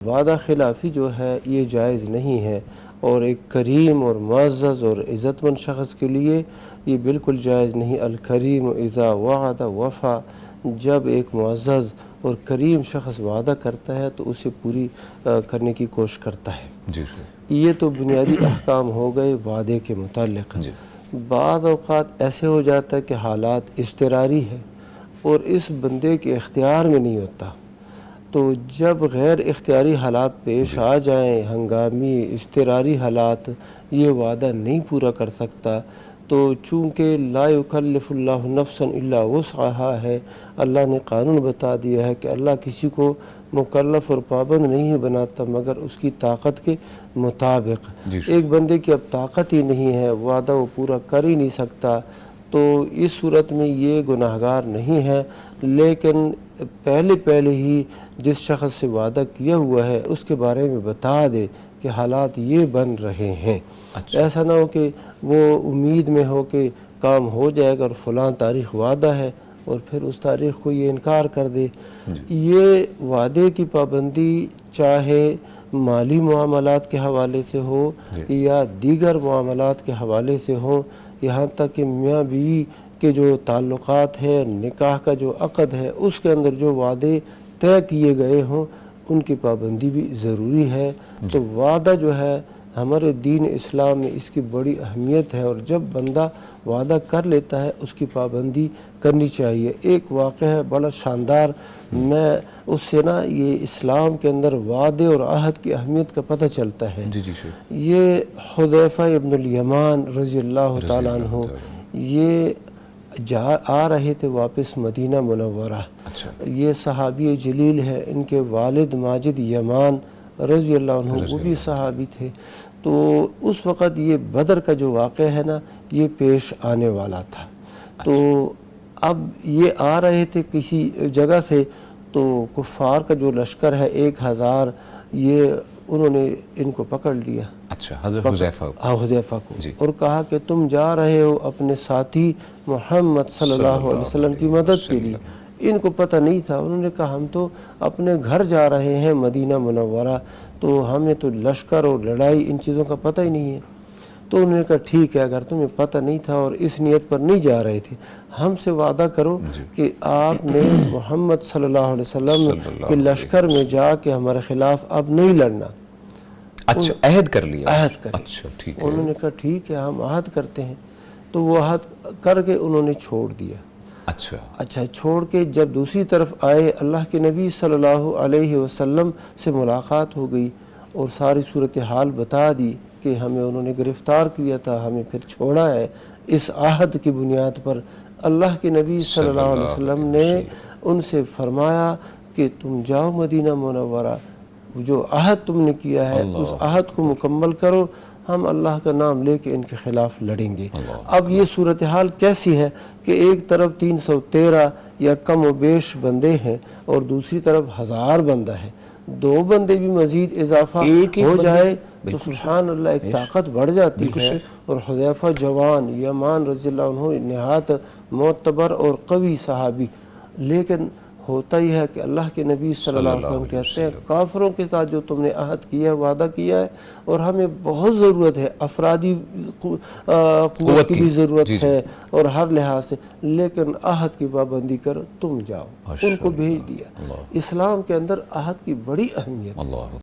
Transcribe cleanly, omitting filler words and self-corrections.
وعدہ خلافی جو ہے یہ جائز نہیں ہے، اور ایک کریم اور معزز اور عزت مند شخص کے لیے یہ بالکل جائز نہیں۔ الکریم اذا وعد وفا، جب ایک معزز اور کریم شخص وعدہ کرتا ہے تو اسے پوری کرنے کی کوشش کرتا ہے۔ جی یہ تو بنیادی احکام ہو گئے وعدے کے متعلق۔ جی بعض اوقات ایسے ہو جاتا ہے کہ حالات اضطراری ہے اور اس بندے کے اختیار میں نہیں ہوتا، تو جب غیر اختیاری حالات پیش آ جائیں، ہنگامی اضطراری حالات، یہ وعدہ نہیں پورا کر سکتا، تو چونکہ لا یکلف اللہ نفسا الا وسعها ہے، اللہ نے قانون بتا دیا ہے کہ اللہ کسی کو مکلف اور پابند نہیں بناتا مگر اس کی طاقت کے مطابق۔ ایک بندے کی اب طاقت ہی نہیں ہے، وعدہ وہ پورا کر ہی نہیں سکتا، تو اس صورت میں یہ گناہگار نہیں ہے، لیکن پہلے ہی جس شخص سے وعدہ کیا ہوا ہے اس کے بارے میں بتا دے کہ حالات یہ بن رہے ہیں۔ ایسا نہ ہو کہ وہ امید میں ہو کہ کام ہو جائے گا اور فلاں تاریخ وعدہ ہے اور پھر اس تاریخ کو یہ انکار کر دے۔ یہ وعدے کی پابندی چاہے مالی معاملات کے حوالے سے ہو یا دیگر معاملات کے حوالے سے ہو، یہاں تک کہ میاں بیوی کے جو تعلقات ہیں، نکاح کا جو عقد ہے، اس کے اندر جو وعدے طے کیے گئے ہوں ان کی پابندی بھی ضروری ہے۔ تو وعدہ جو ہے ہمارے دین اسلام میں اس کی بڑی اہمیت ہے، اور جب بندہ وعدہ کر لیتا ہے اس کی پابندی کرنی چاہیے۔ ایک واقعہ ہے بڑا شاندار، میں اس سے نا یہ اسلام کے اندر وعدے اور عہد کی اہمیت کا پتہ چلتا ہے۔ یہ حذیفہ ابن الیمان رضی اللہ تعالیٰ عنہ یہ آ رہے تھے واپس مدینہ منورہ۔ یہ صحابی جلیل ہے، ان کے والد ماجد یمان رضی اللہ عنہ وہ بھی صحابی تھے، تو اس وقت یہ بدر کا جو واقعہ ہے نا یہ پیش آنے والا تھا۔ تو اب یہ آ رہے تھے کسی جگہ سے، تو کفار کا جو لشکر ہے 1000، یہ انہوں نے ان کو پکڑ لیا، حضرت حذیفہ کو، اور کہا کہ تم جا رہے ہو اپنے ساتھی محمد صلی اللہ علیہ وسلم کی مدد کے لیے۔ ان کو پتہ نہیں تھا، انہوں نے کہا ہم تو اپنے گھر جا رہے ہیں مدینہ منورہ، تو ہمیں تو لشکر اور لڑائی ان چیزوں کا پتہ ہی نہیں ہے۔ تو انہوں نے کہا ٹھیک ہے، اگر تمہیں پتہ نہیں تھا اور اس نیت پر نہیں جا رہے تھے، ہم سے وعدہ کرو کہ آپ نے محمد صلی اللہ علیہ وسلم کے لشکر میں جا کے ہمارے خلاف اب نہیں لڑنا۔ عہد کر لیا؟ عہد کر لیا۔ انہوں نے کہا ٹھیک ہے ہم عہد کرتے ہیں، تو وہ عہد کر کے انہوں نے چھوڑ دیا۔ اچھا چھوڑ کے جب دوسری طرف آئے، اللہ کے نبی صلی اللہ علیہ وسلم سے ملاقات ہو گئی اور ساری صورتحال بتا دی کہ ہمیں انہوں نے گرفتار کیا تھا، ہمیں پھر چھوڑا ہے اس عہد کی بنیاد پر۔ اللہ کے نبی صلی اللہ علیہ وسلم نے ان سے فرمایا کہ تم جاؤ مدینہ منورہ، جو عہد تم نے کیا ہے اس عہد کو مکمل کرو، ہم اللہ کا نام لے کے ان کے خلاف لڑیں گے۔ اب یہ صورتحال کیسی ہے کہ ایک طرف 313 یا کم و بیش بندے ہیں اور دوسری طرف 1000 بندہ ہے، 2 بندے بھی مزید اضافہ ہو جائے تو سبحان اللہ ایک طاقت بڑھ جاتی ہے۔ اور حذیفہ جوان یمان رضی اللہ عنہ نہایت معتبر اور قوی صحابی، لیکن ہوتا ہی ہے کہ اللہ کے نبی صلی اللہ علیہ وسلم کہتے ہیں کافروں کے ساتھ جو تم نے عہد کیا ہے، وعدہ کیا ہے، اور ہمیں بہت ضرورت ہے، افرادی قوت کی بھی ضرورت ہے اور ہر لحاظ سے، لیکن عہد کی پابندی کرو، تم جاؤ۔ ان کو بھیج دیا۔ اسلام کے اندر عہد کی بڑی اہمیت ہے۔